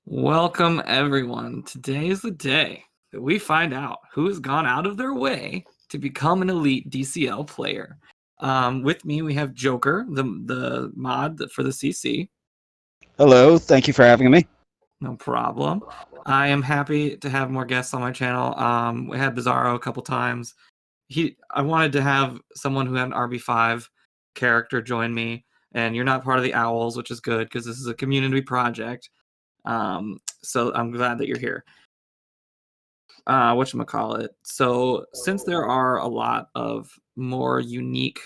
Welcome, everyone. Today is the day that we find out who has gone out of their way to become an elite DCL player. With me, we have Joker, the mod for the CC. Hello, thank you for having me. No problem. I am happy to have more guests on my channel. We had Bizarro a couple times. I wanted to have someone who had an RB5 character join me, and you're not part of the Owls, which is good because this is a community project. So I'm glad that you're here. Whatchamacallit. So since there are a lot of more unique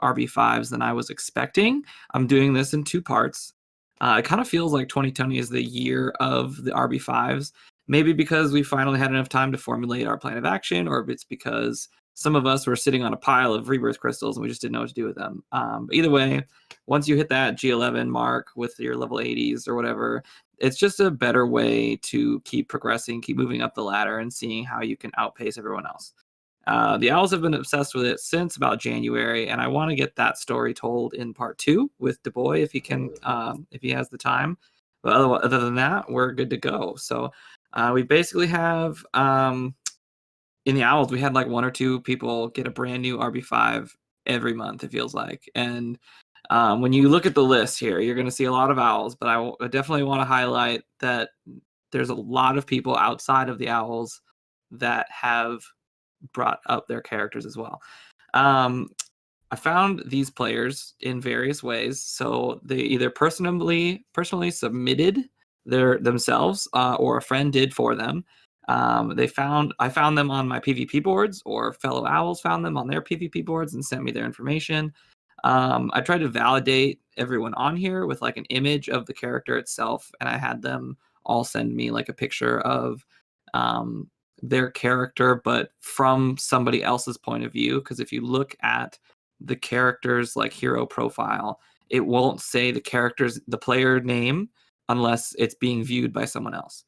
RB5s than I was expecting, I'm doing this in two parts. It kind of feels like 2020 is the year of the RB5s. Maybe because we finally had enough time to formulate our plan of action, or if it's because some of us were sitting on a pile of rebirth crystals and we just didn't know what to do with them. But either way, once you hit that G11 mark with your level 80s or whatever, it's just a better way to keep progressing, keep moving up the ladder, and seeing how you can outpace everyone else. The Owls have been obsessed with it since about January, and I want to get that story told in part 2 with DuBois if he can, if he has the time. But other than that, we're good to go. So we basically have in the Owls, we had like 1 or 2 people get a brand new RB5 every month. It feels like, and when you look at the list here, you're going to see a lot of Owls, but I definitely want to highlight that there's a lot of people outside of the Owls that have brought up their characters as well. I found these players in various ways. So they either personally submitted themselves, or a friend did for them. I found them on my PvP boards, or fellow Owls found them on their PvP boards and sent me their information. I tried to validate everyone on here with like an image of the character itself, and I had them all send me like a picture of their character, but from somebody else's point of view. Because if you look at the character's like hero profile, it won't say the player name unless it's being viewed by someone else.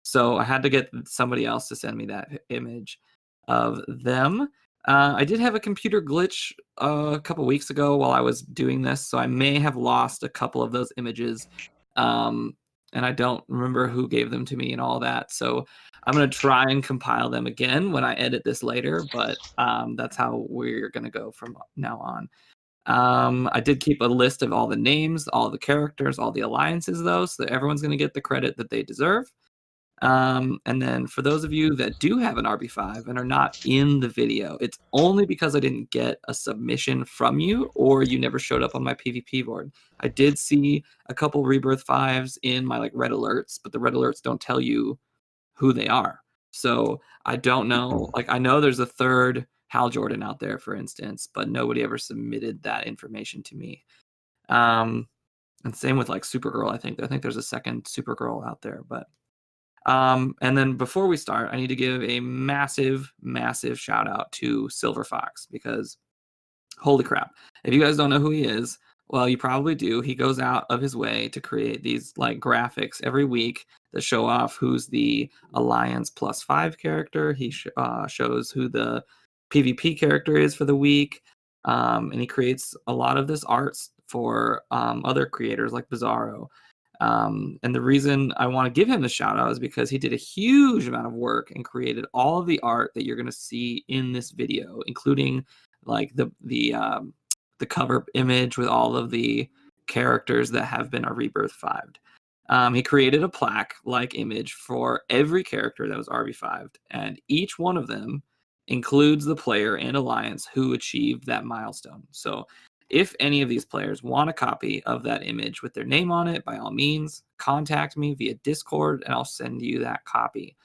So I had to get somebody else to send me that image of them. I did have a computer glitch a couple weeks ago while I was doing this, so I may have lost a couple of those images. And I don't remember who gave them to me and all that. So I'm going to try and compile them again when I edit this later, but that's how we're going to go from now on. I did keep a list of all the names, all the characters, all the alliances, though, so that everyone's going to get the credit that they deserve. And then for those of you that do have an RB5 and are not in the video, it's only because I didn't get a submission from you or you never showed up on my PvP board. I did see a couple Rebirth 5s in my like red alerts, but the red alerts don't tell you who they are. So I don't know. Like, I know there's a third Hal Jordan out there, for instance, but nobody ever submitted that information to me. And same with like Supergirl. I think there's a second Supergirl out there, but and then before we start, I need to give a massive shout out to Silver Fox, because holy crap, if you guys don't know who he is, well, you probably do. He goes out of his way to create these like graphics every week that show off who's the Alliance +5 character. He shows who the PvP character is for the week, and he creates a lot of this arts for other creators like Bizarro. And the reason I want to give him the shout out is because he did a huge amount of work and created all of the art that you're going to see in this video, including like the cover image with all of the characters that have been Rebirth 5'd. He created a plaque-like image for every character that was RB5'd, and each one of them includes the player and alliance who achieved that milestone. So if any of these players want a copy of that image with their name on it, by all means, contact me via Discord and I'll send you that copy.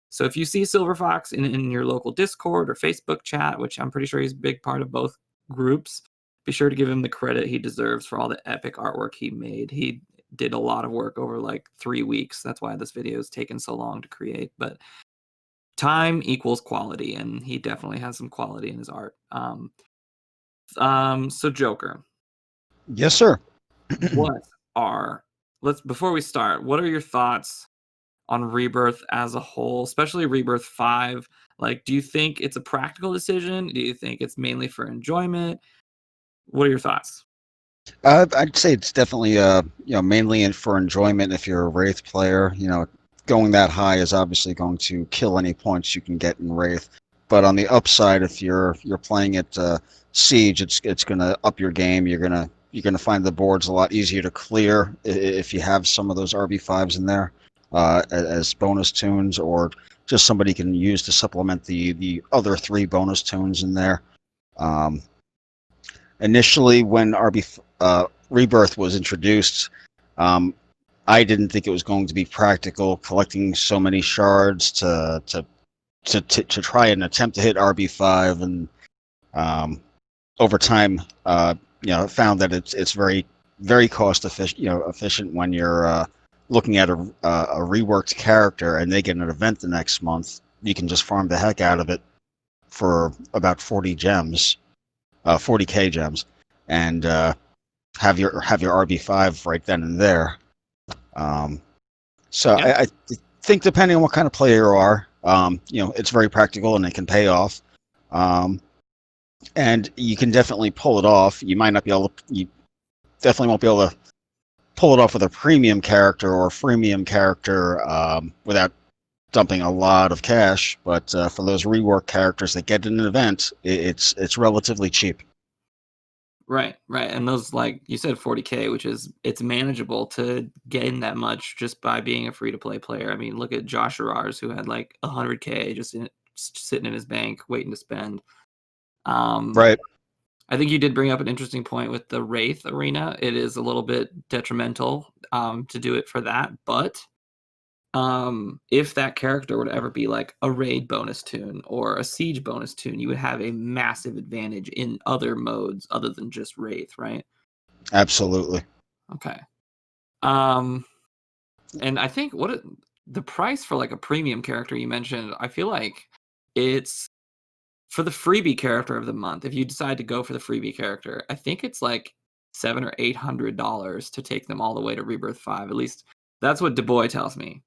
So if you see Silver Fox in your local Discord or Facebook chat, which I'm pretty sure he's a big part of both groups, be sure to give him the credit he deserves for all the epic artwork he made. He did a lot of work over like 3 weeks. That's why this video has taken so long to create. But time equals quality, and he definitely has some quality in his art. So Joker. Yes, sir. Before we start, what are your thoughts on Rebirth as a whole, especially Rebirth 5? Like, do you think it's a practical decision? Do you think it's mainly for enjoyment? What are your thoughts? I'd say it's definitely mainly in for enjoyment if you're a Wraith player. Going that high is obviously going to kill any points you can get in Wraith. But on the upside, if you're playing at Siege, it's gonna up your game. You're gonna find the boards a lot easier to clear if you have some of those RB5s in there as bonus tunes, or just somebody can use to supplement the other 3 bonus tunes in there. Um, Initially, when Rebirth was introduced, um, I didn't think it was going to be practical collecting so many shards to try and attempt to hit RB5, and over time, found that it's very very cost efficient when you're looking at a reworked character and they get an event the next month. You can just farm the heck out of it for about 40 gems. 40k gems, and have your RB5 right then and there. So Yeah. I think depending on what kind of player you are, it's very practical and it can pay off. And you can definitely pull it off. You might not be able to. You definitely won't be able to pull it off with a premium character or a freemium character without dumping a lot of cash. But for those rework characters that get an event, it's relatively cheap. Right, right. And those, like you said, 40k, which is it's manageable to gain that much just by being a free to play player. I mean, look at Josh Arars, who had like 100k just sitting in his bank waiting to spend. Right. I think you did bring up an interesting point with the Wraith arena. It is a little bit detrimental to do it for that, but if that character would ever be like a raid bonus tune or a siege bonus tune, you would have a massive advantage in other modes other than just Wraith, right? Absolutely. Okay. And I think the price for like a premium character you mentioned, I feel like it's for the freebie character of the month. If you decide to go for the freebie character, I think it's like $700 or $800 to take them all the way to Rebirth 5. At least that's what DuBois tells me.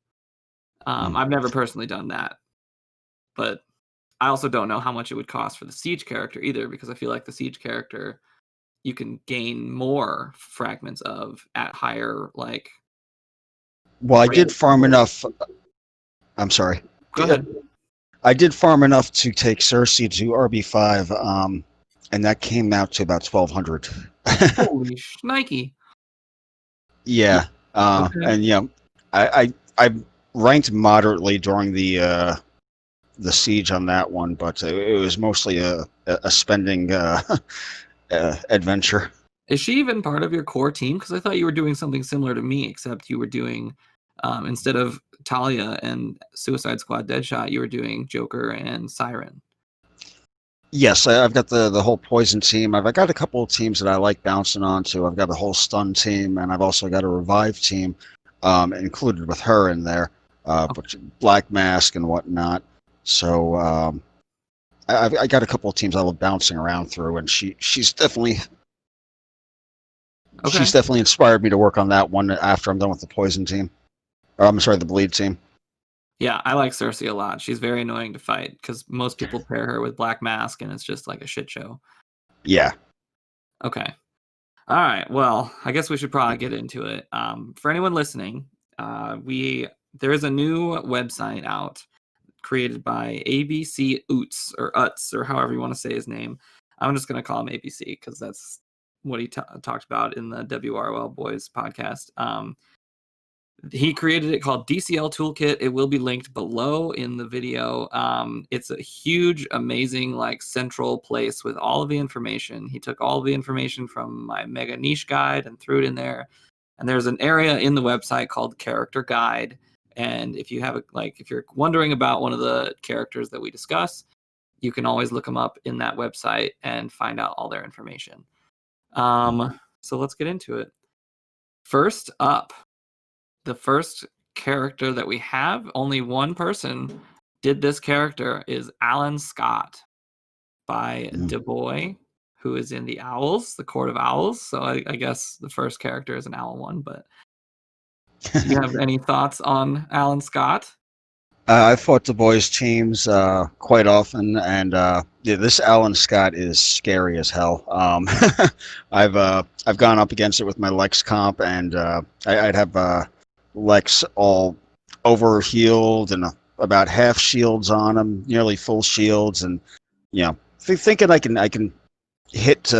I've never personally done that, but I also don't know how much it would cost for the Siege character either, because I feel like the Siege character you can gain more fragments of at higher like. Well, I did rate. farm enough. I'm sorry. Go ahead. I did farm enough to take Cersei to RB5, and that came out to about 1,200. Holy shnikey! Yeah, Okay. and I ranked moderately during the siege on that one, but it was mostly a spending adventure. Is she even part of your core team? Because I thought you were doing something similar to me, except you were doing instead of Talia and Suicide Squad Deadshot, you were doing Joker and Siren. Yes, I've got the whole poison team. I've got a couple of teams that I like bouncing onto. I've got a whole stun team, and I've also got a revive team, included with her in there, but Black Mask and whatnot. So I got a couple of teams I love bouncing around through, and she's definitely Okay. inspired me to work on that one after I'm done with the poison team. Or I'm sorry, the bleed team. Yeah, I like Cersei a lot. She's very annoying to fight because most people pair her with Black Mask, and it's just like a shit show. Yeah. Okay. All right. Well, I guess we should probably get into it. For anyone listening, there is a new website out created by ABC Oots or Utz or however you want to say his name. I'm just going to call him ABC because that's what he talked about in the WROL Boys podcast. He created it called DCL Toolkit. It will be linked below in the video. It's a huge, amazing, like central place with all of the information. He took all of the information from my mega niche guide and threw it in there. And there's an area in the website called Character Guide. And if you have if you're wondering about one of the characters that we discuss, you can always look them up in that website and find out all their information. So let's get into it. First up, the first character that we have, only one person did this character, is Alan Scott by DuBois, who is in the Owls, the Court of Owls. So I guess the first character is an owl one, but do you have any thoughts on Alan Scott? I fought the boys' teams quite often, and Yeah, this Alan Scott is scary as hell. I've gone up against it with my Lex comp, and I'd have Lex all over healed and about half shields on him, nearly full shields, and thinking I can hit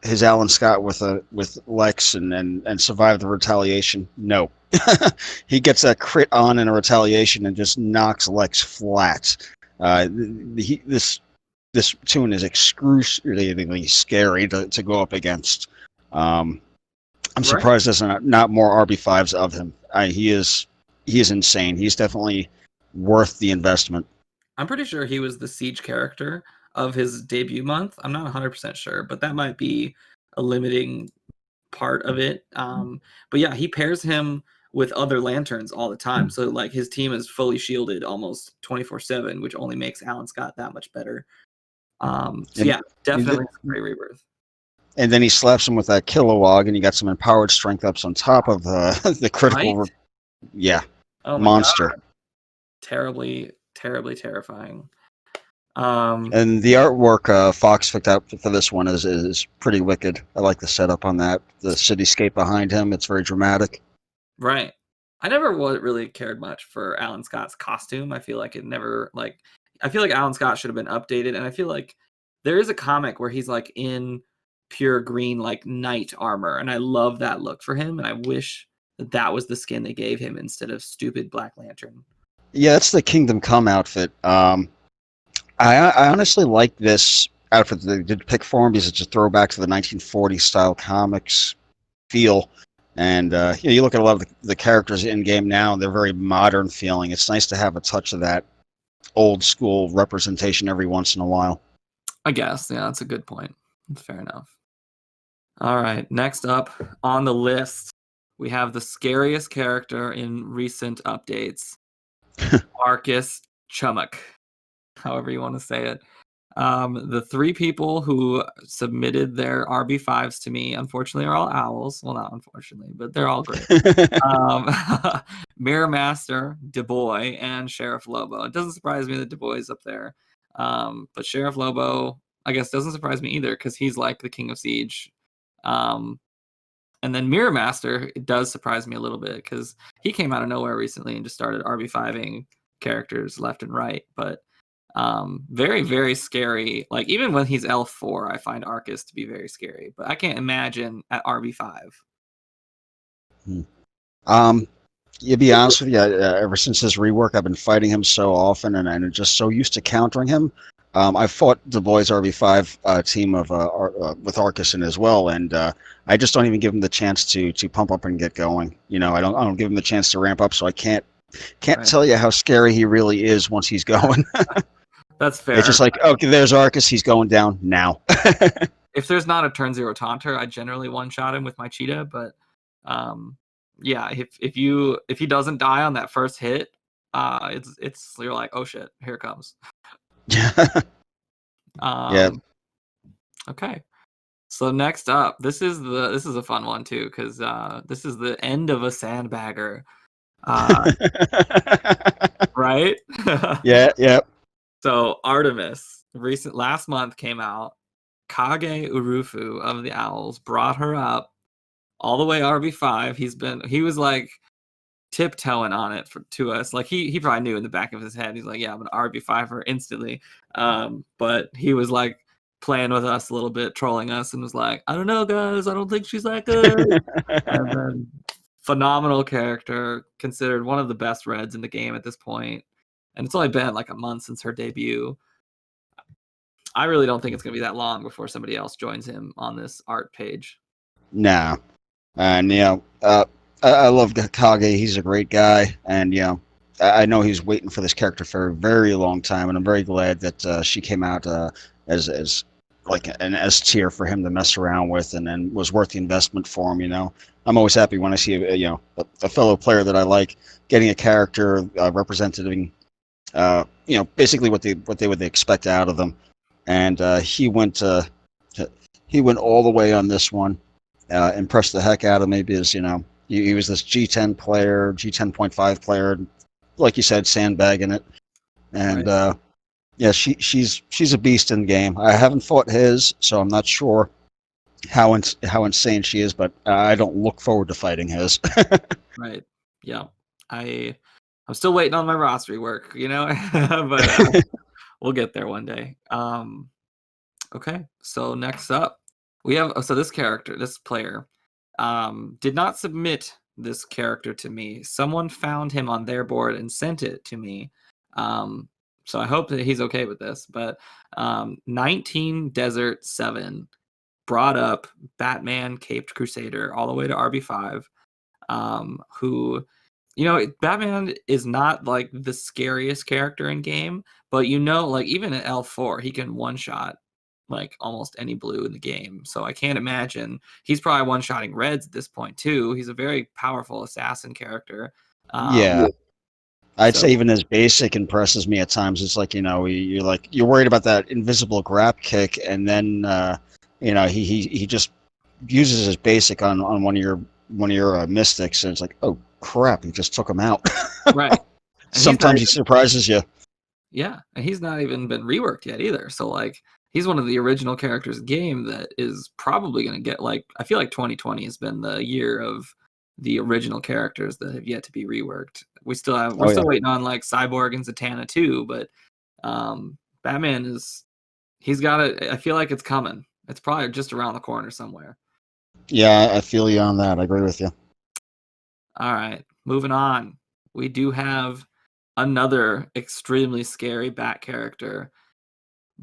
his Alan Scott with Lex and survive the retaliation. No, he gets a crit on in a retaliation and just knocks Lex flat. This tune is excruciatingly scary to go up against. I'm surprised there's not more RB5s of him. He is insane. He's definitely worth the investment. I'm pretty sure he was the Siege character of his debut month. I'm not 100% sure, but that might be a limiting part of it. But yeah, he pairs him with other lanterns all the time. So like his team is fully shielded almost 24/7, which only makes Alan Scott that much better. Yeah, definitely great rebirth. And then he slaps him with that Kilowog, and you got some empowered strength ups on top of the critical. Right? Yeah, monster. God. Terribly terrifying. And the artwork Fox picked out for this one is pretty wicked. I like the setup on that. The cityscape behind him, it's very dramatic. Right. I never really cared much for Alan Scott's costume. I feel like Alan Scott should have been updated, and I feel like there is a comic where he's like in pure green like knight armor, and I love that look for him, and I wish that was the skin they gave him instead of stupid Black Lantern. Yeah, that's the Kingdom Come outfit. I honestly like this outfit that they did pick for him because it's a throwback to the 1940s style comics feel. And you look at a lot of the characters in game now, and they're very modern feeling. It's nice to have a touch of that old school representation every once in a while. I guess, yeah, that's a good point. That's fair enough. All right, next up on the list, we have the scariest character in recent updates, Arkkis Chumuk, however you want to say it. The three people who submitted their RB5s to me, unfortunately, are all owls. Well, not unfortunately, but they're all great. Mirror Master, DuBois, and Sheriff Lobo. It doesn't surprise me that DuBois is up there. But Sheriff Lobo, I guess, doesn't surprise me either because he's like the king of Siege. And then Mirror Master, it does surprise me a little bit because he came out of nowhere recently and just started RB5ing characters left and right. But very, very scary. Like, even when he's L4, I find Arkkis to be very scary. But I can't imagine at RB5. To be honest with you, ever since his rework, I've been fighting him so often, and I'm just so used to countering him. I fought DuBois' RB5 team of with Arkkis in as well, and I just don't even give him the chance to pump up and get going. I don't give him the chance to ramp up, so I can't right. tell you how scary he really is once he's going. That's fair. It's just like, okay, there's Arkkis, he's going down now. If there's not a turn 0 taunter, I generally one-shot him with my Cheetah, but yeah, if he doesn't die on that first hit, it's you're like, oh shit, here it comes. Yeah. Okay. So next up, this is a fun one too, because this is the end of a sandbagger. Right? Yeah. So Artemis, last month came out. Kage Urufu of the Owls brought her up all the way RB5. He was like tiptoeing on it to us. Like he probably knew in the back of his head. He's like, yeah, I'm gonna RB5 her instantly. But he was like playing with us a little bit, trolling us, and was like, I don't know, guys, I don't think she's that good. And then phenomenal character, considered one of the best reds in the game at this point. And it's only been like a month since her debut. I really don't think it's going to be that long before somebody else joins him on this art page. No. And, I love Kage. He's a great guy. And, I know he's waiting for this character for a very long time. And I'm very glad that she came out as like an S tier for him to mess around with and was worth the investment for him, I'm always happy when I see, a fellow player that I like getting a character representing, basically what they would expect out of them. And he went all the way on this one, impressed the heck out of me because, he was this G10 player, G10.5 player, like you said, sandbagging it. And, right. Yeah, she's a beast in the game. I haven't fought his, so I'm not sure how insane she is, but I don't look forward to fighting his. Right. Yeah. I'm still waiting on my roster work, but we'll get there one day. Okay. So next up, we have this player, did not submit this character to me. Someone found him on their board and sent it to me. So I hope that he's okay with this. But 19 Desert 7 brought up Batman Caped Crusader all the way to RB5, who, Batman is not like the scariest character in game, but like even at L4, he can one shot like almost any blue in the game. So I can't imagine he's probably one shotting reds at this point too. He's a very powerful assassin character. Yeah, I'd So say even his basic impresses me at times. It's like you're worried about that invisible grab kick, and then he just uses his basic on one of your mystics, and it's like, oh crap, he just took him out. right, and he's not Sometimes he surprises you. Yeah, and he's not even been reworked yet either. So like he's one of the original characters in the game that is probably going to get like I feel like 2020 has been the year of the original characters that have yet to be reworked. We're Oh yeah, still waiting on like Cyborg and Zatanna too, but Batman he's got it. I feel like it's coming. It's probably just around the corner somewhere. yeah, I feel you on that. I agree with you. All right, moving on. We do have another extremely scary Bat character,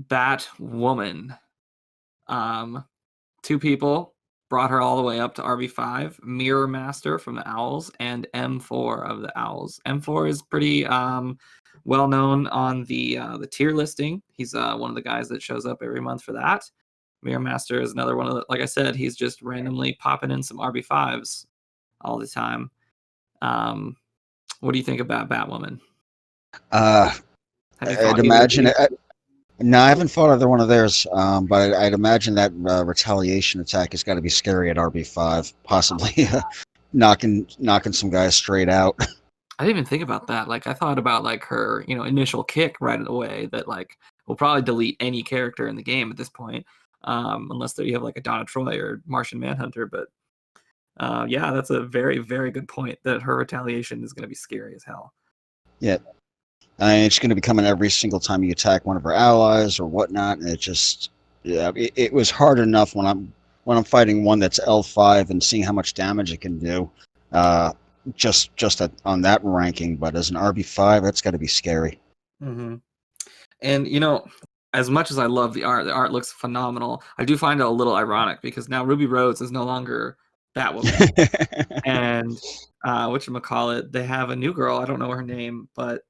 Batwoman. Um, Two people brought her all the way up to RB5, Mirror Master from the Owls and M4 of the Owls. M4 is pretty well known on the tier listing. He's one of the guys that shows up every month for that. Mirror Master is another one of the, like I said, he's just randomly popping in some RB5s all the time. What do you think about Batwoman? Uh, Have you I'd fought either of imagine. these? No, I haven't fought either one of theirs, but I'd imagine that retaliation attack has got to be scary at RB5, possibly knocking some guys straight out. I didn't even think about that. Like I thought about like her, initial kick right away that like will probably delete any character in the game at this point, unless you have like a Donna Troy or Martian Manhunter. But yeah, that's a very very good point that her retaliation is going to be scary as hell. Yeah, I mean, it's going to be coming every single time you attack one of our allies or whatnot, and it was hard enough when I'm fighting one that's L5 and seeing how much damage it can do, on that ranking. But as an RB5, that's got to be scary. Mm-hmm. And as much as I love the art looks phenomenal. I do find it a little ironic because now Ruby Rhodes is no longer Batwoman. And whatchamacallit, they have a new girl. I don't know her name, but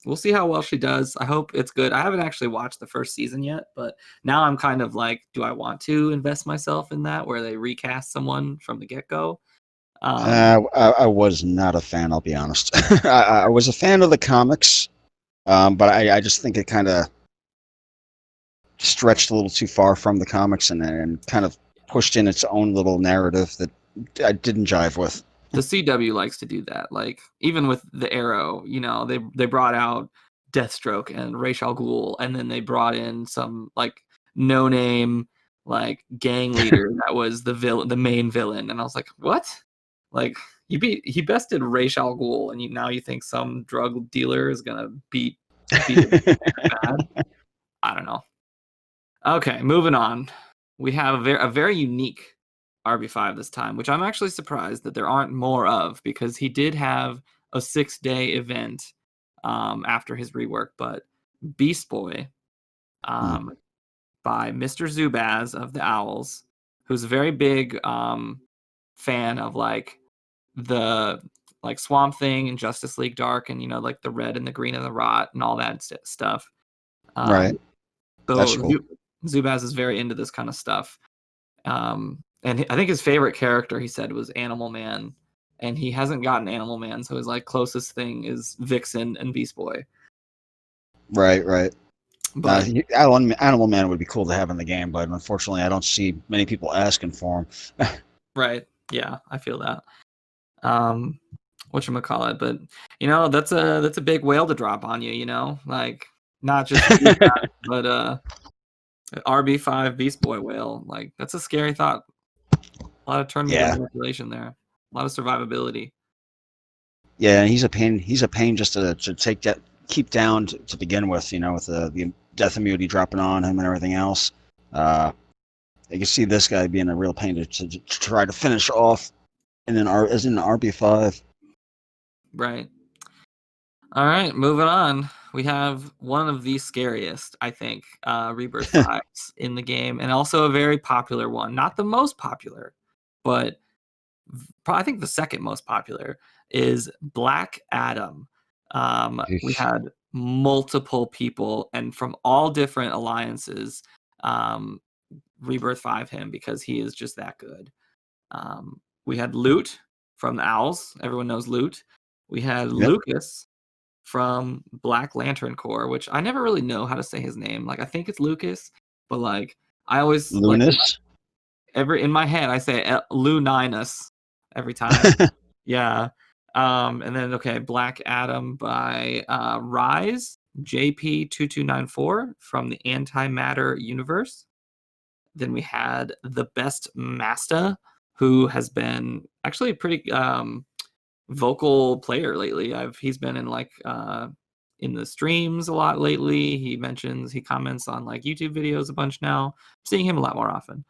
we'll see how well she does. I hope it's good. I haven't actually watched the first season yet, but now I'm kind of like, do I want to invest myself in that where they recast someone from the get-go? I was not a fan, I'll be honest. I was a fan of the comics, but I just think it kind of stretched a little too far from the comics and kind of pushed in its own little narrative that I didn't jive with. The CW likes to do that. Like even with the Arrow, they brought out Deathstroke and Ra's al Ghul, and then they brought in some like no name like gang leader that was the main villain, and I was like, what? Like he bested Ra's al Ghul, and now you think some drug dealer is gonna beat the bad? I don't know. Okay, moving on. We have a very unique RB5 this time, which I'm actually surprised that there aren't more of because he did have a 6-day event after his rework. But Beast Boy by Mr. Zubaz of the Owls, who's a very big fan of like the like Swamp Thing and Justice League Dark and like the red and the green and the rot and all that stuff. Right. That's So cool. Zubaz is very into this kind of stuff. And I think his favorite character he said was Animal Man, and he hasn't gotten Animal Man, so his like closest thing is Vixen and Beast Boy. Right, right. But Animal Man would be cool to have in the game, but unfortunately, I don't see many people asking for him. right, yeah, I feel that. Whatchamacallit, but that's a big whale to drop on you, like not just feedback, but RB5 Beast Boy whale. Like that's a scary thought. A lot of turn meter Yeah. manipulation there. A lot of survivability. Yeah, and he's a pain. He's a pain just to take that, keep down to begin with. You know, with the death immunity dropping on him and everything else. You can see this guy being a real pain to try to finish off, and then as in RB5. Right. All right, moving on. We have one of the scariest, I think, Rebirth 5s in the game, and also a very popular one. Not the most popular, but I think the second most popular is Black Adam. We had multiple people, and from all different alliances, Rebirth 5 him because he is just that good. We had Loot from the Owls. Everyone knows Loot. We had Yep. Lucas from Black Lantern Corps, which I never really know how to say his name. Like I think it's Lucas, but like I always Lunas. in my head I say Luninus every time. Yeah. And then Black Adam by Rise JP2294 from the Antimatter universe. Then we had the Best Master, who has been actually a pretty vocal player lately. He's been in the streams a lot lately. He comments on like YouTube videos a bunch now. I'm seeing him a lot more often.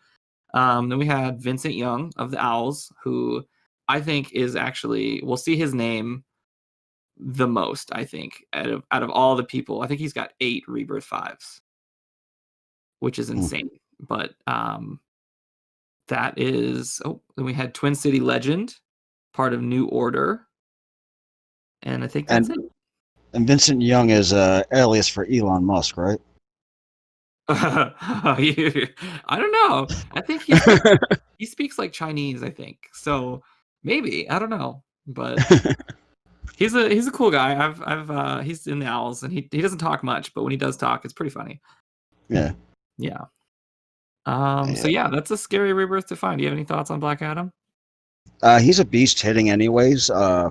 Then we had Vincent Young of the Owls, who I think is actually, we'll see his name the most, I think, out of all the people. I think he's got 8 Rebirth 5s, which is insane. But that is, then we had Twin City Legend, part of New Order. And I think that's it. And Vincent Young is alias for Elon Musk, right? I don't know. I think he speaks like Chinese, I think. So maybe, I don't know. But he's a cool guy. He's in the Owls and he doesn't talk much, but when he does talk, it's pretty funny. Yeah. Yeah. So yeah, that's a scary Rebirth to find. Do you have any thoughts on Black Adam? He's a beast hitting anyways. I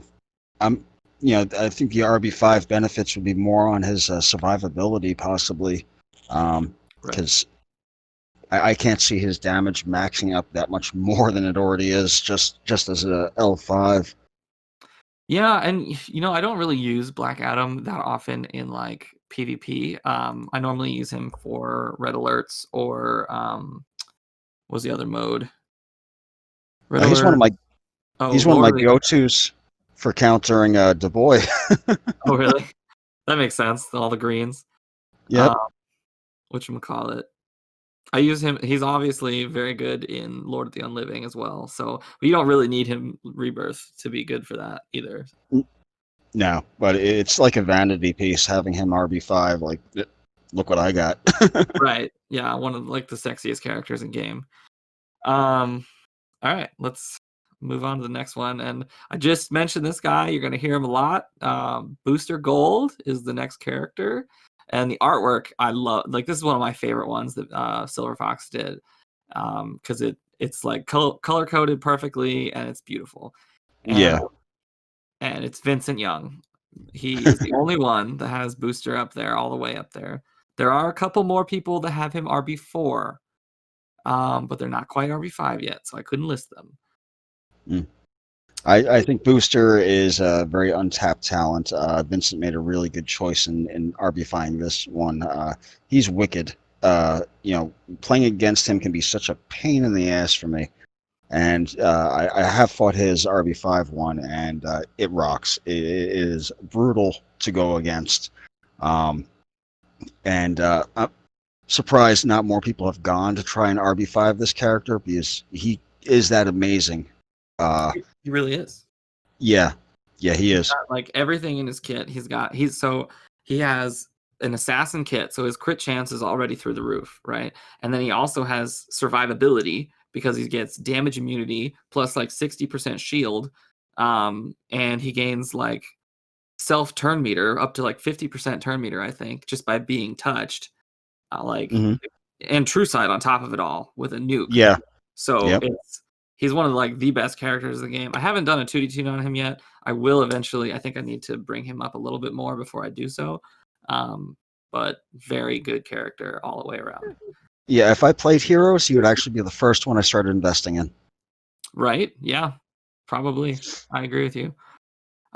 think the RB5 benefits would be more on his survivability possibly. Because I can't see his damage maxing up that much more than it already is just as a L5. Yeah, and I don't really use Black Adam that often in like PvP. I normally use him for red alerts or what was the other mode? Red He's one of my go-tos for countering Du Bois. Oh really? That makes sense. All the greens. Yep. Whatchamacallit? I use him. He's obviously very good in Lord of the Unliving as well. So you don't really need him Rebirth to be good for that either. No, but it's like a vanity piece having him RB5. Like, look what I got. Right. Yeah, one of like the sexiest characters in game. All right, let's move on to the next one. And I just mentioned this guy. You're going to hear him a lot. Booster Gold is the next character. And the artwork, I love. Like, this is one of my favorite ones that Silver Fox did. Because it's like color-coded perfectly, and it's beautiful. And it's Vincent Young. He is the only one that has Booster up there, all the way up there. There are a couple more people that have him RB4. But they're not quite RB5 yet, so I couldn't list them. I think Booster is a very untapped talent. Vincent made a really good choice in RB5ing this one. He's wicked. Playing against him can be such a pain in the ass for me. And I have fought his RB5 one, and it rocks. It is brutal to go against. I'm surprised not more people have gone to try and RB5 this character because he is that amazing. He really is. Yeah, he is. Got, like everything in his kit, he has an assassin kit, so his crit chance is already through the roof, right? And then he also has survivability because he gets damage immunity plus like 60% shield, and he gains like self turn meter up to like 50% turn meter, I think, just by being touched. And True Sight on top of it all with a nuke. Yeah. So he's one of like the best characters in the game. I haven't done a 2d2 on him yet. I will eventually. I think I need to bring him up a little bit more before I do so. but very good character all the way around. Yeah, if I played Heroes, he would actually be the first one I started investing in. Right? Yeah, probably. I agree with you.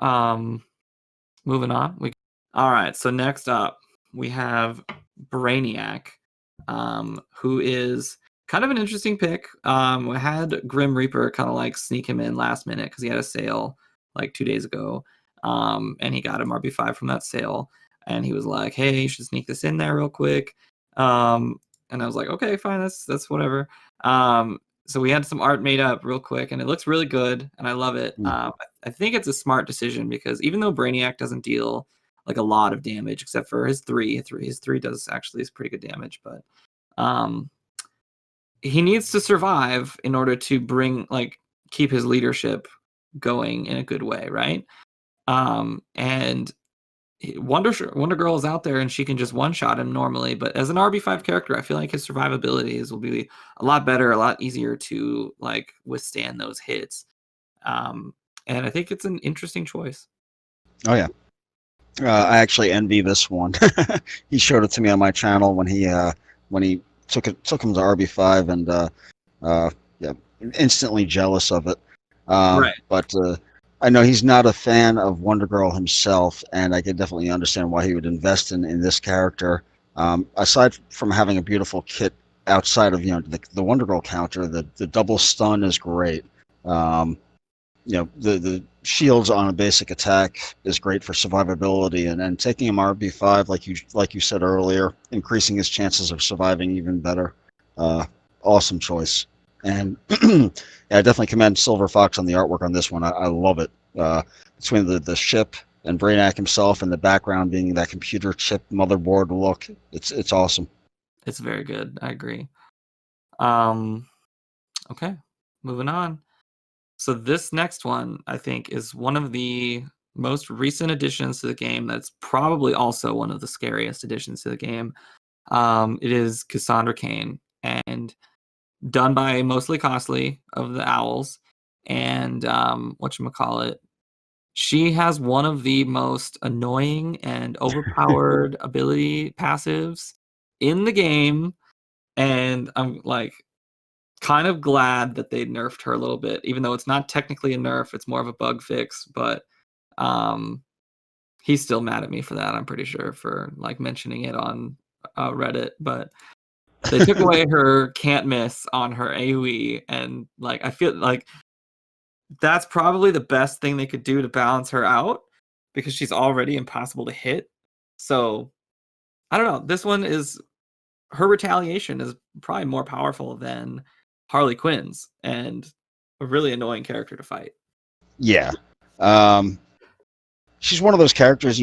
Moving on. All right. So next up, we have Brainiac, who is kind of an interesting pick. I had Grim Reaper kind of like sneak him in last minute because he had a sale like 2 days ago, and he got him RB5 from that sale. And he was like, "Hey, you should sneak this in there real quick." And I was like, "Okay, fine. That's whatever." So we had some art made up real quick, and it looks really good, and I love it. I think it's a smart decision because even though Brainiac doesn't deal like a lot of damage, except for his three does actually is pretty good damage, but he needs to survive in order to keep his leadership going in a good way, right? And Wonder Girl is out there and she can just one-shot him normally, but as an RB5 character, I feel like his survivabilities will be a lot better, a lot easier to like withstand those hits. And I think it's an interesting choice. Oh yeah, I actually envy this one. He showed it to me on my channel when he took him to RB5, and yeah, instantly jealous of it. Right. But I know he's not a fan of Wonder Girl himself, and I can definitely understand why he would invest in this character. Aside from having a beautiful kit, outside of the Wonder Girl counter, the double stun is great. The shields on a basic attack is great for survivability, and taking him RB5 like you said earlier, increasing his chances of surviving even better. Awesome choice. And yeah, I definitely commend Silver Fox on the artwork on this one. I love it. Between the ship and Brainiac himself, and the background being that computer chip motherboard look, it's awesome. It's very good. I agree. Okay, moving on. So this next one, I think, is one of the most recent additions to the game. That's probably also one of the scariest additions to the game. It is Cassandra Cain, and done by Mostly Costly of the Owls. And whatchamacallit, she has one of the most annoying and overpowered ability passives in the game. And I'm like kind of glad that they nerfed her a little bit, even though it's not technically a nerf, it's more of a bug fix. But he's still mad at me for that, I'm pretty sure, for like mentioning it on Reddit. But they took away her can't miss on her AoE, and like I feel like that's probably the best thing they could do to balance her out because she's already impossible to hit. So I don't know. This one is her retaliation is probably more powerful than Harley Quinn's, and a really annoying character to fight. Yeah. She's one of those characters,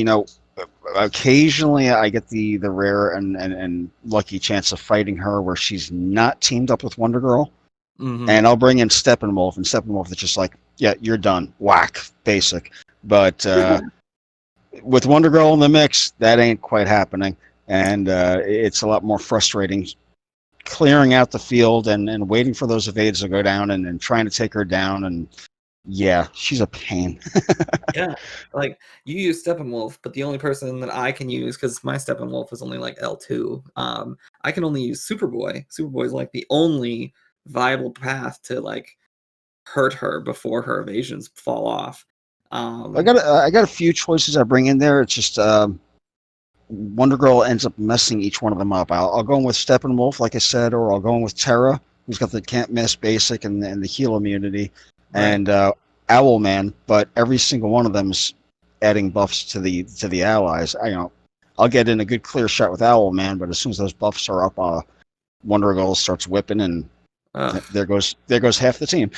occasionally I get the rare and lucky chance of fighting her where she's not teamed up with Wonder Girl. Mm-hmm. And I'll bring in Steppenwolf, and Steppenwolf is just like, yeah, you're done. Whack. Basic. But with Wonder Girl in the mix, that ain't quite happening. And it's a lot more frustrating clearing out the field and waiting for those evades to go down and trying to take her down. And yeah, she's a pain. Yeah, like you use Steppenwolf, but the only person that I can use, because my Steppenwolf is only like L2, I can only use Superboy. Superboy is like the only viable path to like hurt her before her evasions fall off. I got a few choices I bring in there. It's just Wonder Girl ends up messing each one of them up. I'll go in with Steppenwolf, like I said, or I'll go in with Terra, who's got the can't miss basic and the heal immunity, right, and Owlman. But every single one of them is adding buffs to the allies. I'll get in a good clear shot with Owlman, but as soon as those buffs are up, Wonder Girl starts whipping, and there goes half the team.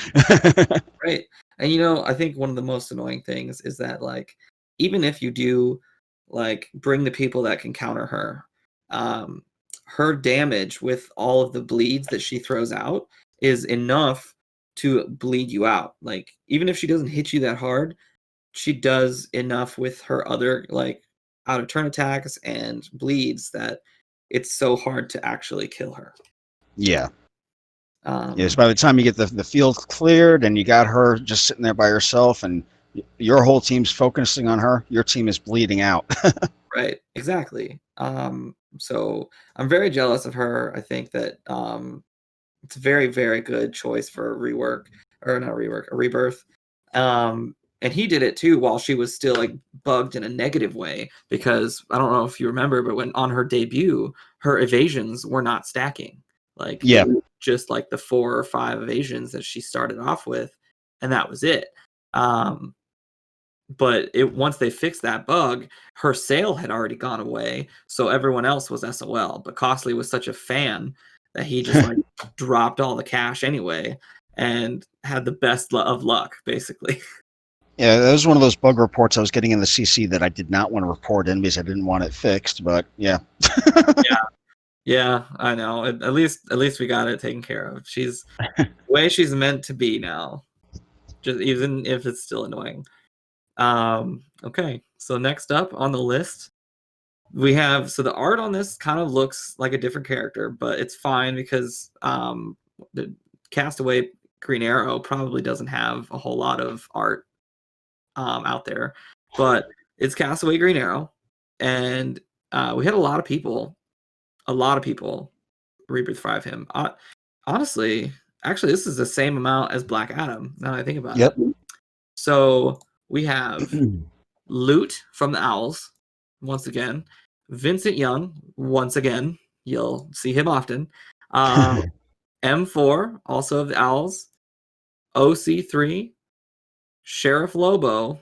Right. And I think one of the most annoying things is that like even if you do like bring the people that can counter her, her damage with all of the bleeds that she throws out is enough to bleed you out. Like even if she doesn't hit you that hard, she does enough with her other like out of turn attacks and bleeds that it's so hard to actually kill her. Yeah. Yes, by the time you get the field cleared and you got her just sitting there by herself and your whole team's focusing on her, your team is bleeding out. Right, exactly. So I'm very jealous of her. I think that it's a very, very good choice for a rework, or not a rework, a rebirth. And he did it too while she was still like bugged in a negative way, because I don't know if you remember, but when on her debut, her evasions were not stacking. Like they Yeah. were just like the 4 or 5 evasions that she started off with, and that was it. Um, but once they fixed that bug, her sale had already gone away, so everyone else was SOL. But Costly was such a fan that he just like dropped all the cash anyway and had the best of luck, basically. Yeah, that was one of those bug reports I was getting in the CC that I did not want to report in because I didn't want it fixed. But yeah, Yeah, I know. At least we got it taken care of. She's the way she's meant to be now, just even if it's still annoying. Okay, so next up on the list, we have, so the art on this kind of looks like a different character, but it's fine because the Castaway Green Arrow probably doesn't have a whole lot of art out there, but it's Castaway Green Arrow, and we had a lot of people Rebirth 5 him. Honestly, actually, this is the same amount as Black Adam, now that I think about yep. it. So we have Loot from the Owls, once again. Vincent Young, once again. You'll see him often. M4, also of the Owls. OC3, Sheriff Lobo,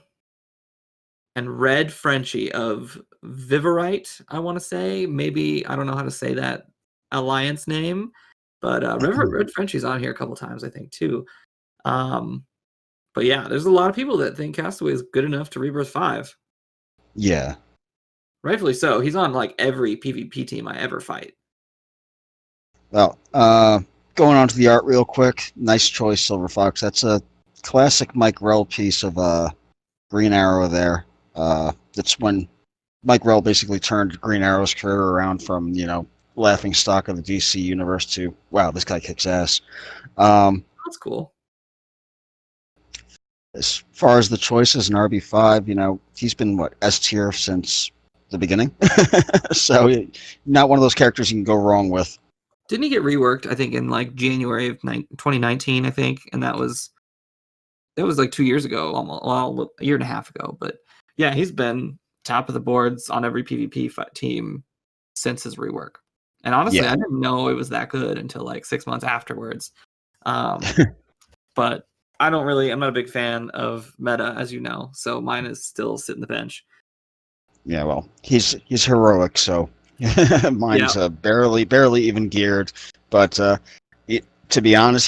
and Red Frenchie of Viverite, I want to say. Maybe, I don't know how to say that alliance name, but Red Frenchie's on here a couple times, I think, too. But yeah, there's a lot of people that think Castaway is good enough to Rebirth 5. Yeah. Rightfully so. He's on like every PvP team I ever fight. Well, going on to the art real quick. Nice choice, Silver Fox. That's a classic Mike Rell piece of Green Arrow there. That's when Mike Rell basically turned Green Arrow's career around from, laughing stock of the DC universe to, wow, this guy kicks ass. That's cool. As far as the choices in RB5, he's been, S tier since the beginning. So not one of those characters you can go wrong with. Didn't he get reworked, I think, in like January of 2019, I think? And that was like 2 years ago, almost, well, a year and a half ago. But yeah, he's been top of the boards on every PvP team since his rework. And honestly, Yeah. I didn't know it was that good until like 6 months afterwards. But I'm not a big fan of meta, as you know, so mine is still sitting the bench. Yeah, well, he's heroic, so mine's barely even geared. But to be honest,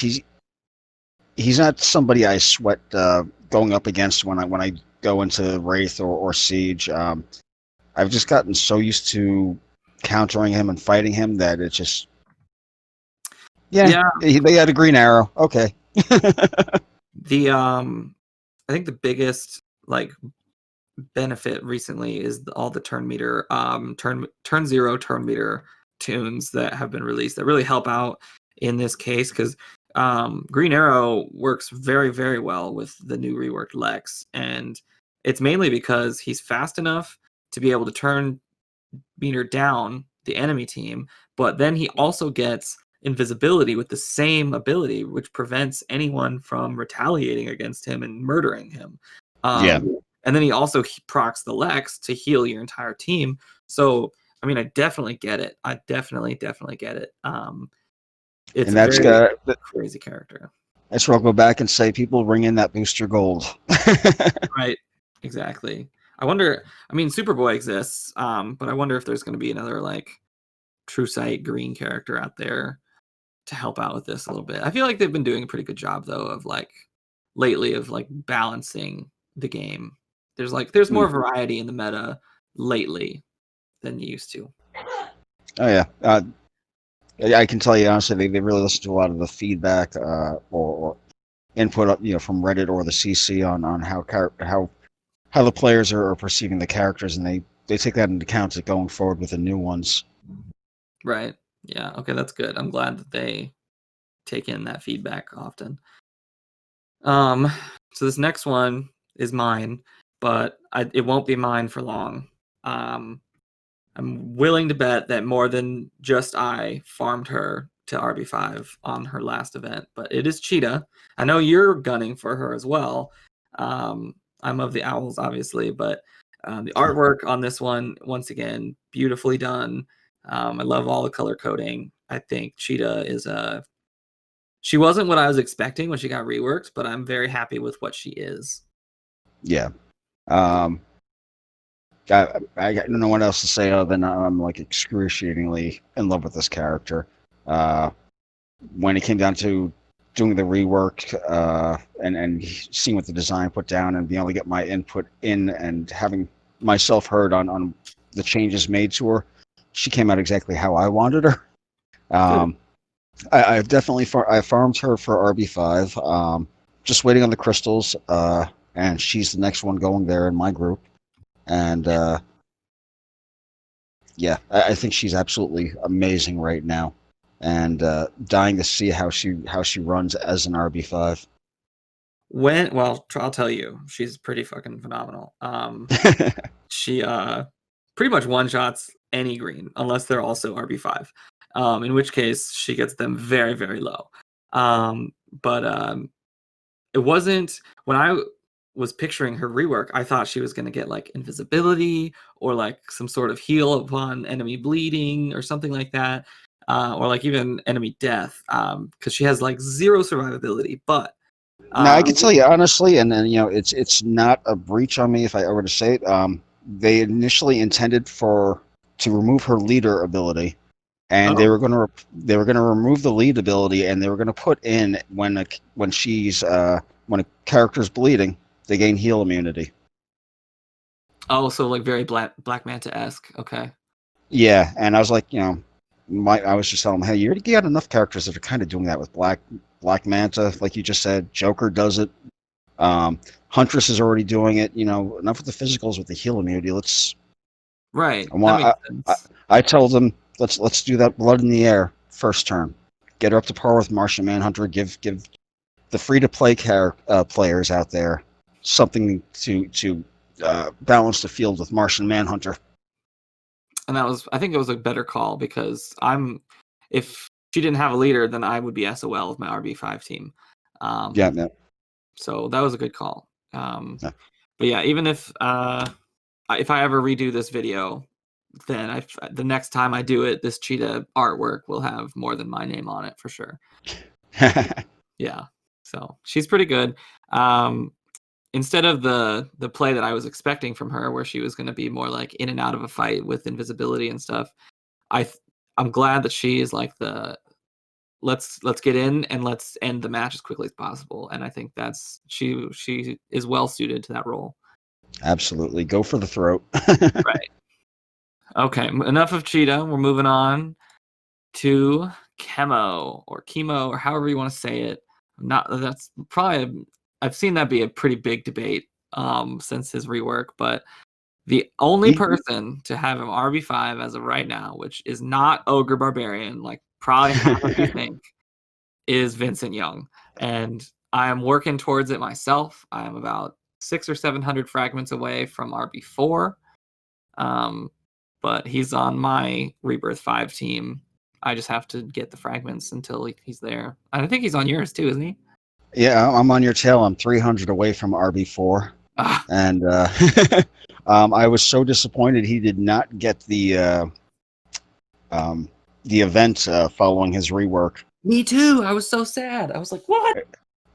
he's not somebody I sweat going up against when I go into Wraith or Siege. I've just gotten so used to countering him and fighting him that it's just they had a Green Arrow. Okay. I think the biggest like benefit recently is all the turn meter turn 0 turn meter tunes that have been released that really help out in this case, because Green Arrow works very, very well with the new reworked Lex, and it's mainly because he's fast enough to be able to turn meter down the enemy team, but then he also gets invisibility with the same ability, which prevents anyone from retaliating against him and murdering him. Yeah. And then he also procs the Lex to heal your entire team. So, I mean, I definitely get it. I definitely get it. It's And a very crazy character. That's where I'll go back and say people ring in that booster gold. Right. Exactly. I wonder, I mean, Superboy exists, but I wonder if there's going to be another like True Sight green character out there to help out with this a little bit. I feel like they've been doing a pretty good job though of like lately of like balancing the game. There's more variety in the meta lately than you used to. Oh yeah. I can tell you honestly, they really listen to a lot of the feedback or input, from Reddit or the CC on how the players are perceiving the characters, and they take that into account going forward with the new ones. Right. Yeah. Okay, that's good. I'm glad that they take in that feedback often. So this next one is mine, but it won't be mine for long. I'm willing to bet that more than just I farmed her to RB5 on her last event, but it is Cheetah. I know you're gunning for her as well. I'm of the Owls, obviously, but the artwork on this one, once again, beautifully done. I love all the color coding. I think Cheetah is she wasn't what I was expecting when she got reworked, but I'm very happy with what she is. Yeah. I don't know what else to say other than I'm like excruciatingly in love with this character. When it came down to doing the rework and seeing what the design put down and being able to get my input in and having myself heard on the changes made to her, she came out exactly how I wanted her. I've definitely I farmed her for RB5. Just waiting on the crystals, and she's the next one going there in my group. And yeah, I think she's absolutely amazing right now, and dying to see how she runs as an RB5. Well, I'll tell you, she's pretty fucking phenomenal. She pretty much one shots any green unless they're also RB5. In which case she gets them very, very low. But it wasn't when I was picturing her rework, I thought she was going to get like invisibility or like some sort of heal upon enemy bleeding or something like that, or like even enemy death, because she has like 0 survivability. But now I can tell you honestly, and then it's not a breach on me if I were to say it. They initially intended to remove her leader ability, and they were going to remove the lead ability, and they were going to put in when a character's bleeding, they gain heal immunity. Oh, so like very Black Manta-esque. Okay. Yeah, and I was like, I was just telling them, hey, you already got enough characters that are kind of doing that with Black Manta, like you just said. Joker does it. Huntress is already doing it. Enough with the physicals with the heal immunity. Let's. Right. I told them let's do that blood in the air first turn. Get her up to par with Martian Manhunter. Give the free to play players out there something to balance the field with Martian Manhunter. And I think it was a better call because if she didn't have a leader, then I would be SOL with my RB5 team. Yeah. So that was a good call. But yeah, even if I ever redo this video, then the next time I do it, this Cheetah artwork will have more than my name on it for sure. Yeah. So she's pretty good. Instead of the play that I was expecting from her, where she was going to be more like in and out of a fight with invisibility and stuff, I'm glad that she is like let's get in and let's end the match as quickly as possible. And I think she is well suited to that role. Absolutely, go for the throat. Right. Okay, enough of Cheetah. We're moving on to Chemo or however you want to say it. That's probably I've seen that be a pretty big debate since his rework, but the only person to have him RB5 as of right now, which is not Ogre Barbarian, like probably half of you think, is Vincent Young. And I am working towards it myself. I am about 600 or 700 fragments away from RB4. But he's on my Rebirth 5 team. I just have to get the fragments until he's there. I think he's on yours too, isn't he? Yeah, I'm on your tail. I'm 300 away from RB4. And I was so disappointed he did not get the event following his rework. Me too. I was so sad. I was like, what?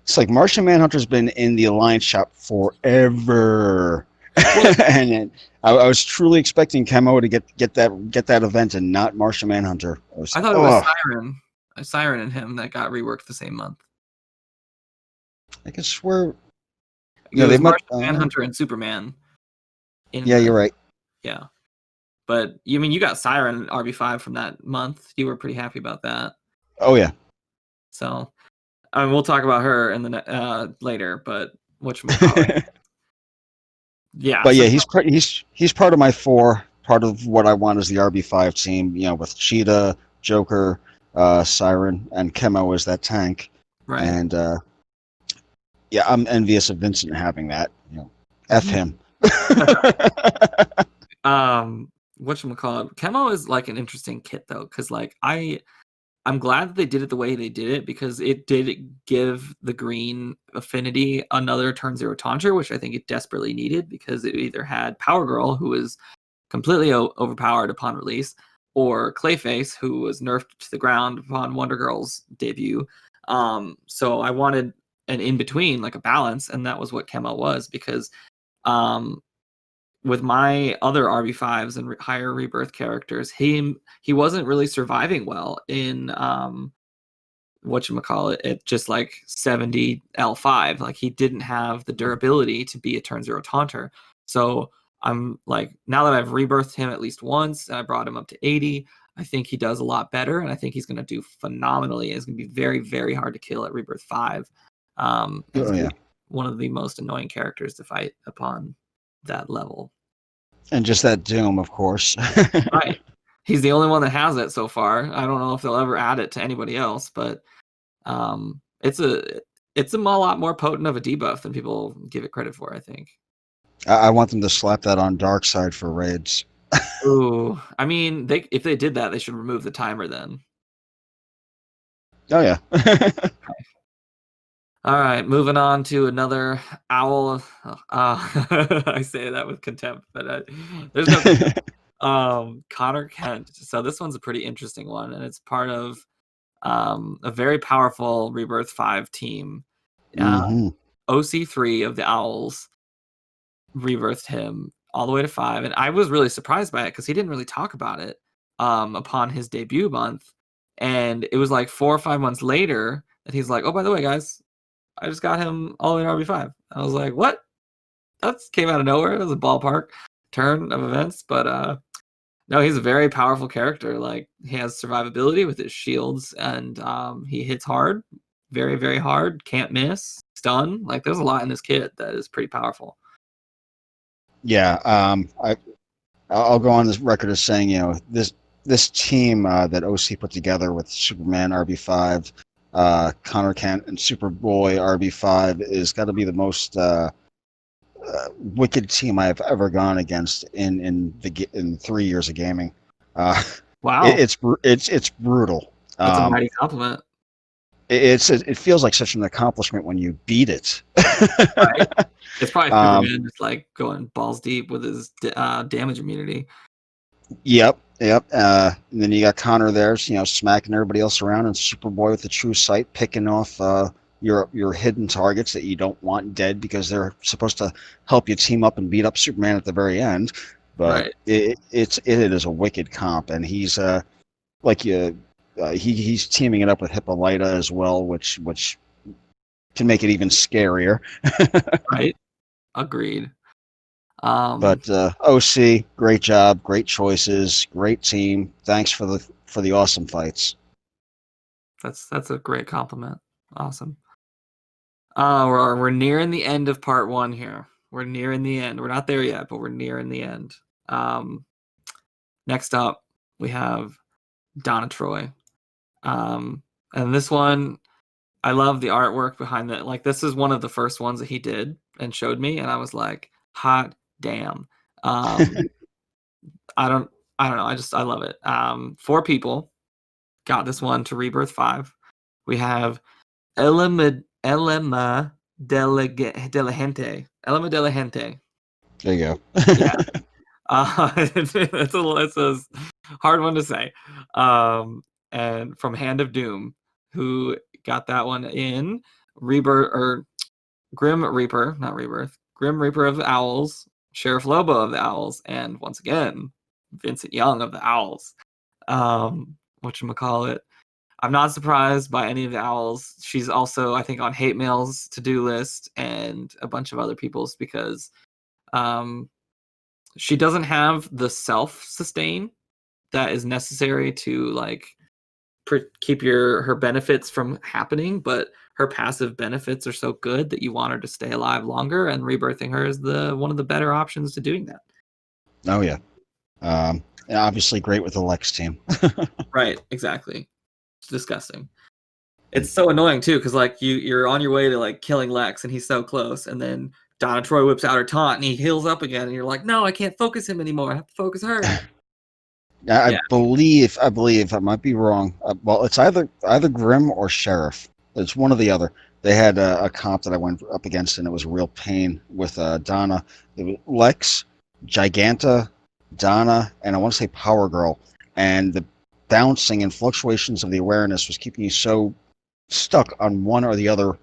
It's like Martian Manhunter's been in the Alliance shop forever. And I was truly expecting Chemo to get that event and not Martian Manhunter. I thought it was Siren and him that got reworked the same month. I can swear. Yeah, they Martian Manhunter and Superman. You're right. Yeah, but you got Siren RB5 from that month. You were pretty happy about that. Oh yeah. So, we'll talk about her in the later. But yeah. But yeah, he's part of my 4. Part of what I want is the RB5 team. With Cheetah, Joker, Siren, and Chemo as that tank. Right. And yeah, I'm envious of Vincent having that. F him. whatchamacallit, Chemo is like an interesting kit though, because like I'm glad that they did it the way they did it, because it did give the green affinity another turn 0 taunter, which I think it desperately needed, because it either had Power Girl, who was completely overpowered upon release, or Clayface, who was nerfed to the ground upon Wonder Girl's debut. So I wanted an in-between, like a balance, and that was what Chemo was, because with my other RB5s and higher rebirth characters, he wasn't really surviving well in whatchamacallit, it just like 70 L5. Like he didn't have the durability to be a turn 0 taunter. So I'm like, now that I've rebirthed him at least once and I brought him up to 80, I think he does a lot better, and I think he's going to do phenomenally. It's going to be very, very hard to kill at rebirth 5. One of the most annoying characters to fight upon that level. And just that Doom, of course. Right. He's the only one that has it so far. I don't know if they'll ever add it to anybody else, but it's a lot more potent of a debuff than people give it credit for, I think. I want them to slap that on Darkseid for raids. Ooh, I mean, if they did that, they should remove the timer then. Oh yeah. All right, moving on to another owl. I say that with contempt, but there's no contempt. Connor Kent. So this one's a pretty interesting one, and it's part of a very powerful Rebirth 5 team. OC3 of the Owls rebirthed him all the way to 5, and I was really surprised by it because he didn't really talk about it upon his debut month, and it was like 4 or 5 months later that he's like, oh, by the way, guys, I just got him all the way to RB5. I was like, what? That came out of nowhere. It was a ballpark turn of events, but no, he's a very powerful character. Like, he has survivability with his shields, and he hits hard, very, very hard, can't miss, stun. Like, there's a lot in this kit that is pretty powerful. Yeah, I'll go on this record as saying, this team that OC put together with Superman RB5, Connor Kent, and Superboy RB5 is got to be the most wicked team I've ever gone against in 3 years of gaming. Wow, it's brutal. That's a mighty compliment. It feels like such an accomplishment when you beat it. Right? It's probably Superman just like going balls deep with his damage immunity. Yep. And then you got Connor there, smacking everybody else around, and Superboy with the true sight, picking off your hidden targets that you don't want dead because they're supposed to help you team up and beat up Superman at the very end. But right. it is a wicked comp, and he's he's teaming it up with Hippolyta as well, which can make it even scarier. Right. Agreed. But OC, great job, great choices, great team. Thanks for the awesome fights. That's a great compliment. Awesome. We're nearing the end of part 1 here. We're nearing the end. We're not there yet, but we're nearing the end. Next up, we have Donna Troy. And this one, I love the artwork behind it. Like, this is one of the first ones that he did and showed me, and I was like, hot damn. I don't know. I love it. 4 people got this one to Rebirth 5. We have Elema Delahente. There you go. Yeah. It's a hard one to say. And from Hand of Doom, who got that one in Rebirth, or Grim Reaper, not Rebirth, Grim Reaper of the Owls, Sheriff Lobo of the Owls, and once again, Vincent Young of the Owls. Whatchamacallit. I'm not surprised by any of the Owls. She's also, I think, on Hate Mail's to-do list and a bunch of other people's, because she doesn't have the self-sustain that is necessary to like keep her benefits from happening, but her passive benefits are so good that you want her to stay alive longer, and rebirthing her is one of the better options to doing that. Oh yeah. Obviously great with the Lex team. Right, exactly. It's disgusting. It's so annoying too, because like you're on your way to like killing Lex and he's so close, and then Donna Troy whips out her taunt and he heals up again, and you're like, no, I can't focus him anymore. I have to focus her. I Yeah. believe I might be wrong. Well, it's either Grim or Sheriff. It's one or the other. They had a comp that I went up against, and it was a real pain with Donna. It was Lex, Giganta, Donna, and I want to say Power Girl. And the bouncing and fluctuations of the awareness was keeping you so stuck on one or the other,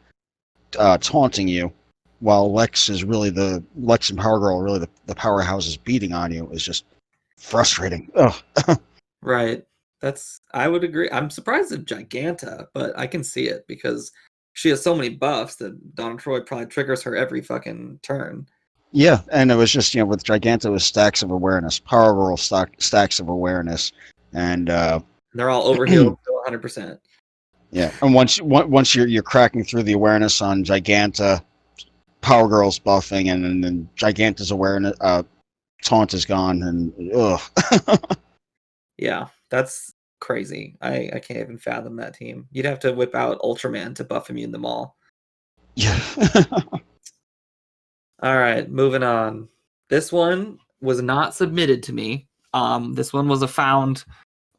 taunting you, while Lex and Power Girl are really the powerhouses beating on you. Is just frustrating. Ugh. Right. I would agree. I'm surprised at Giganta, but I can see it because she has so many buffs that Donna Troy probably triggers her every fucking turn. Yeah, and it was just, with Giganta, it was stacks of awareness, Power Girl stacks of awareness, and They're all overhealed to 100%. yeah, and once you're cracking through the awareness on Giganta, Power Girl's buffing, and then Giganta's awareness taunt is gone, and ugh. Yeah, that's crazy. I can't even fathom that team. You'd have to whip out Ultraman to buff immune them all. Yeah. All right, moving on. This one was not submitted to me. This one was a found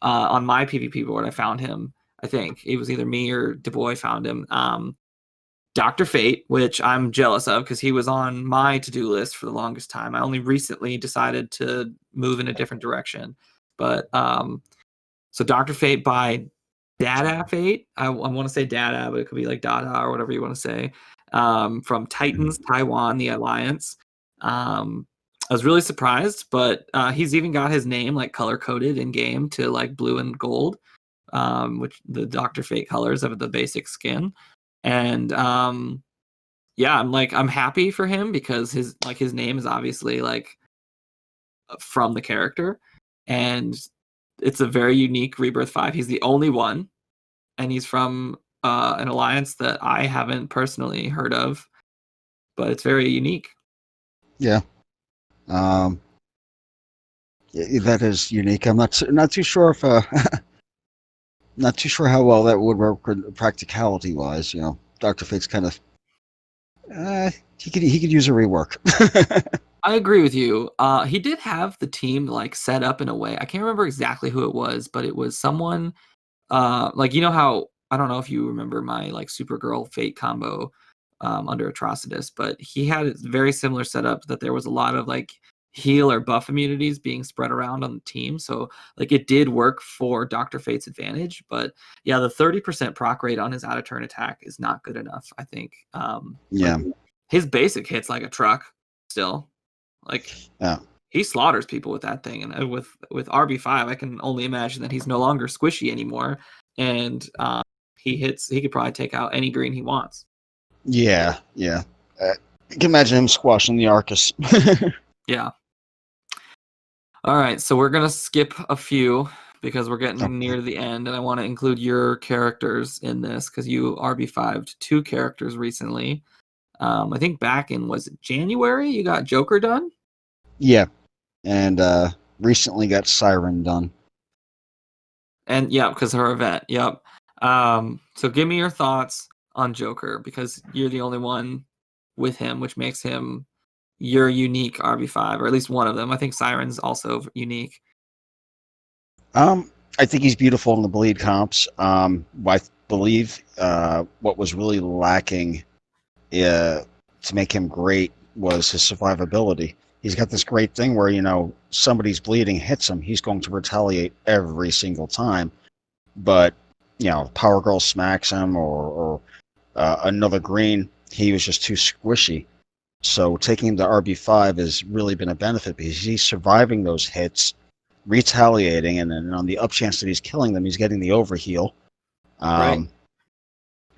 on my PvP board. I found him. I think it was either me or DuBois found him. Dr. Fate, which I'm jealous of because he was on my to-do list for the longest time. I only recently decided to move in a different direction. But so Dr. Fate by Dada Fate. I want to say Dada, but it could be like Dada or whatever you want to say. From Titans, Taiwan, the Alliance. I was really surprised, but he's even got his name like color coded in game to like blue and gold, which the Dr. Fate colors of the basic skin. And yeah, I'm happy for him because his name is obviously like from the character, and it's a very unique Rebirth 5. He's the only one, and he's from an alliance that I haven't personally heard of, but it's very unique. Yeah. Yeah, that is unique. I'm not too sure if not too sure how well that would work practicality wise. Dr. Fate's kind of he could use a rework. I agree with you. He did have the team like set up in a way. I can't remember exactly who it was, but it was someone like how I don't know if you remember my like Supergirl Fate combo under Atrocitus, but he had a very similar setup that there was a lot of like heal or buff immunities being spread around on the team. So like it did work for Dr. Fate's advantage, but yeah, the 30% proc rate on his out of turn attack is not good enough, I think. Yeah. Like, his basic hits like a truck still. Like Yeah. he slaughters people with that thing, and with RB5, I can only imagine that he's no longer squishy anymore, and he could probably take out any green he wants. Yeah. Yeah. You can imagine him squashing the Arkkis. Yeah. All right, so we're gonna skip a few because we're getting near the end, and I want to include your characters in this because you RB5'd 2 characters recently. I think back in, was it January, you got Joker done? Yeah, and recently got Siren done. And yeah, because her event. Yep. So give me your thoughts on Joker because you're the only one with him, which makes him your unique RB5, or at least one of them. I think Siren's also unique. I think he's beautiful in the bleed comps. I believe what was really lacking to make him great was his survivability. He's got this great thing where, somebody's bleeding, hits him, he's going to retaliate every single time. But, Power Girl smacks him or another green, he was just too squishy. So taking him to RB5 has really been a benefit because he's surviving those hits, retaliating, and then on the up chance that he's killing them, he's getting the overheal. Right.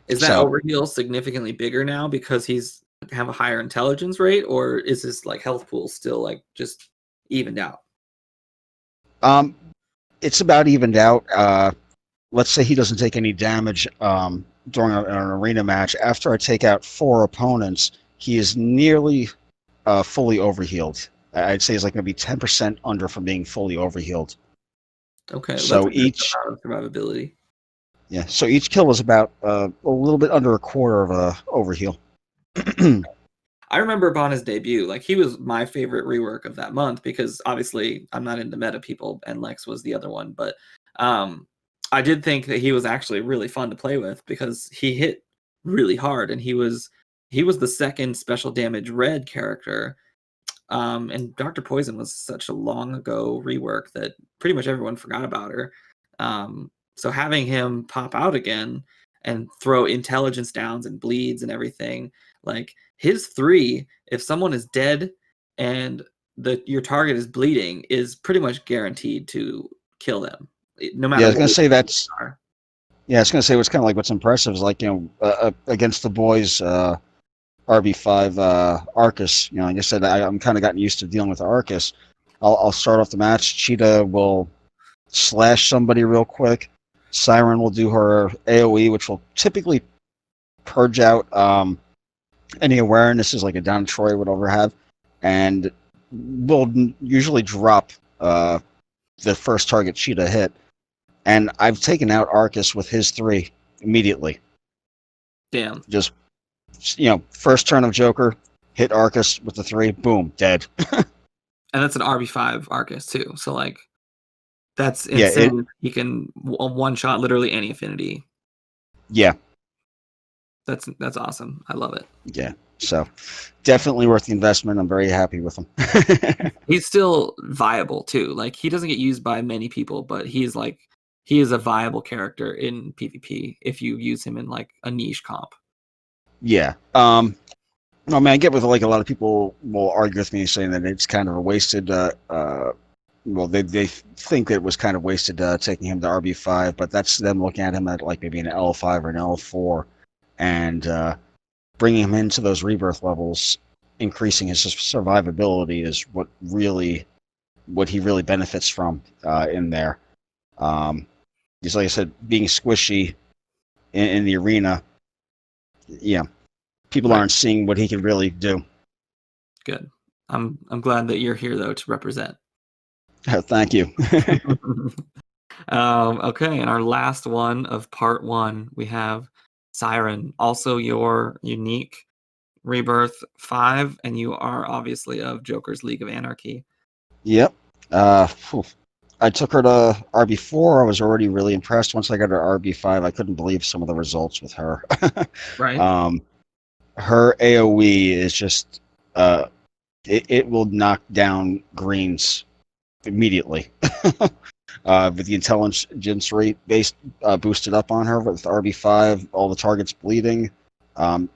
Is that so- overheal significantly bigger now because he's have a higher intelligence rate, or is his like health pool still like just evened out? It's about evened out. Let's say he doesn't take any damage during an arena match. After I take out 4 opponents, he is nearly fully overhealed. I'd say he's like going to be 10% under from being fully overhealed. Okay, so that's each survivability. Yeah, so each kill is about a little bit under a quarter of a overheal. I remember upon his debut, like he was my favorite rework of that month because obviously I'm not into meta people and Lex was the other one, but I did think that he was actually really fun to play with because he hit really hard and he was the second special damage red character. And Dr. Poison was such a long ago rework that pretty much everyone forgot about her. So having him pop out again and throw intelligence downs and bleeds and everything, like his 3, if someone is dead and your target is bleeding, is pretty much guaranteed to kill them, no matter. Yeah, I was gonna say that's. Yeah, I was gonna say what's kind of like what's impressive is like against the boys. RB5 Arkkis. Like I said, I'm kind of gotten used to dealing with Arkkis. I'll start off the match. Cheetah will slash somebody real quick. Siren will do her AoE, which will typically purge out any awarenesses like a Donna Troy would ever have, and will usually drop the first target Cheetah hit. And I've taken out Arkkis with his 3 immediately. Damn. Just first turn of Joker, hit Arkkis with the 3, boom, dead. And that's an RB5 Arkkis too. So like, that's insane. Yeah, he can one shot literally any affinity. Yeah. That's awesome. I love it. Yeah. So definitely worth the investment. I'm very happy with him. He's still viable too. Like he doesn't get used by many people, but he is a viable character in PvP if you use him in like a niche comp. Yeah. I mean, I get with like a lot of people will argue with me saying that it's kind of a wasted. Well, they think it was kind of wasted taking him to RB5, but that's them looking at him at like maybe an L5 or an L4, and bringing him into those rebirth levels, increasing his survivability is what he really benefits from in there. Just like I said, being squishy in the arena. Yeah, people aren't seeing what he can really do. Good. I'm glad that you're here though to represent. Thank you. Okay, and our last one of part 1, we have Siren, also your unique rebirth 5, and you are obviously of Joker's League of Anarchy. Yep. I took her to RB4. I was already really impressed. Once I got her RB5, I couldn't believe some of the results with her. Right. Her AoE is just it will knock down greens immediately. With the intelligence rate based boosted up on her with RB5, all the targets bleeding. The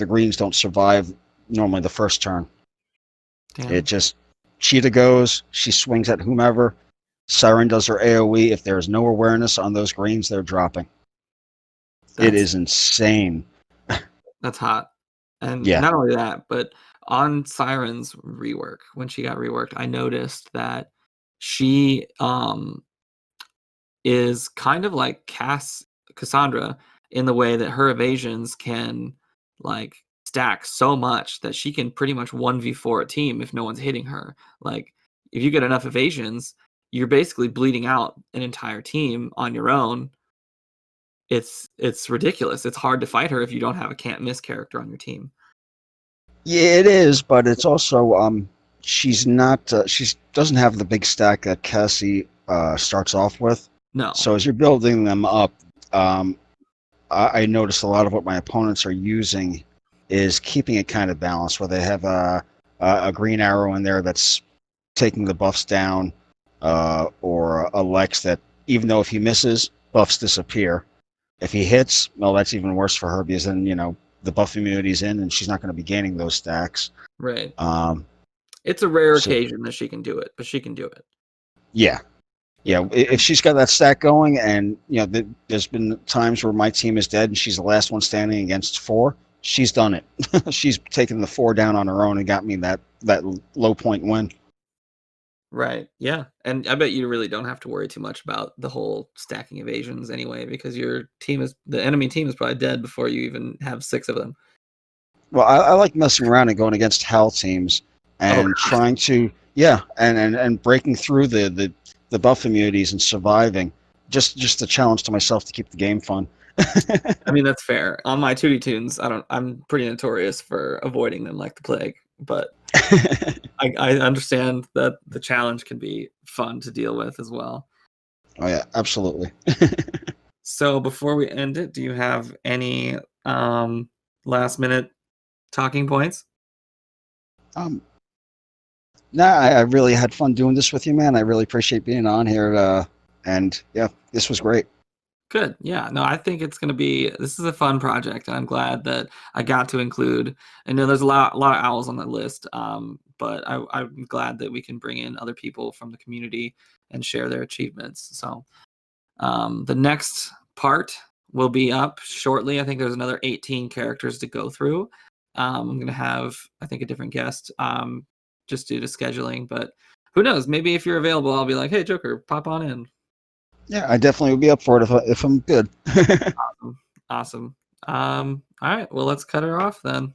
greens don't survive normally the first turn. Damn. It just Cheetah goes, she swings at whomever. Siren does her AoE. If there is no awareness on those greens, they're dropping. It is insane. That's hot. And not only that, but on Siren's rework, when she got reworked, I noticed that she is kind of like Cassandra in the way that her evasions can like stack so much that she can pretty much 1v4 a team if no one's hitting her. Like if you get enough evasions, you're basically bleeding out an entire team on your own. It's ridiculous. It's hard to fight her if you don't have a can't miss character on your team. Yeah, it is, but it's also she's not she doesn't have the big stack that Cassie starts off with. No. So as you're building them up, I noticed a lot of what my opponents are using is keeping it kind of balanced, where they have a green arrow in there that's taking the buffs down, or a Lex that even though if he misses, buffs disappear. If he hits, well, that's even worse for her because then the buff immunity's in, and she's not going to be gaining those stacks. Right. It's a rare occasion that she can do it, but she can do it. Yeah. Yeah, if she's got that stack going, and there's been times where my team is dead and she's the last one standing against 4, she's done it. She's taken the 4 down on her own and got me that low point win. Right. Yeah, and I bet you really don't have to worry too much about the whole stacking evasions anyway, because the enemy team is probably dead before you even have 6 of them. Well, I like messing around and going against Hell teams and trying to and breaking through the buff immunities and surviving. Just a challenge to myself to keep the game fun. I mean, that's fair. On my 2D tunes, I'm pretty notorious for avoiding them like the plague, but I understand that the challenge can be fun to deal with as well. Oh yeah, absolutely. So before we end it, do you have any last minute talking points? Nah, I really had fun doing this with you, man. I really appreciate being on here. And yeah, this was great. Good. Yeah. No, I think it's going to be, this is a fun project, and I'm glad that I got to include, I know there's a lot of owls on the list, but I'm glad that we can bring in other people from the community and share their achievements. So the next part will be up shortly. I think there's another 18 characters to go through. I'm going to have, I think, a different guest just due to scheduling, but who knows? Maybe if you're available, I'll be like, hey, Joker, pop on in. Yeah, I definitely would be up for it if I'm good. Awesome. All right. Well, let's cut her off then.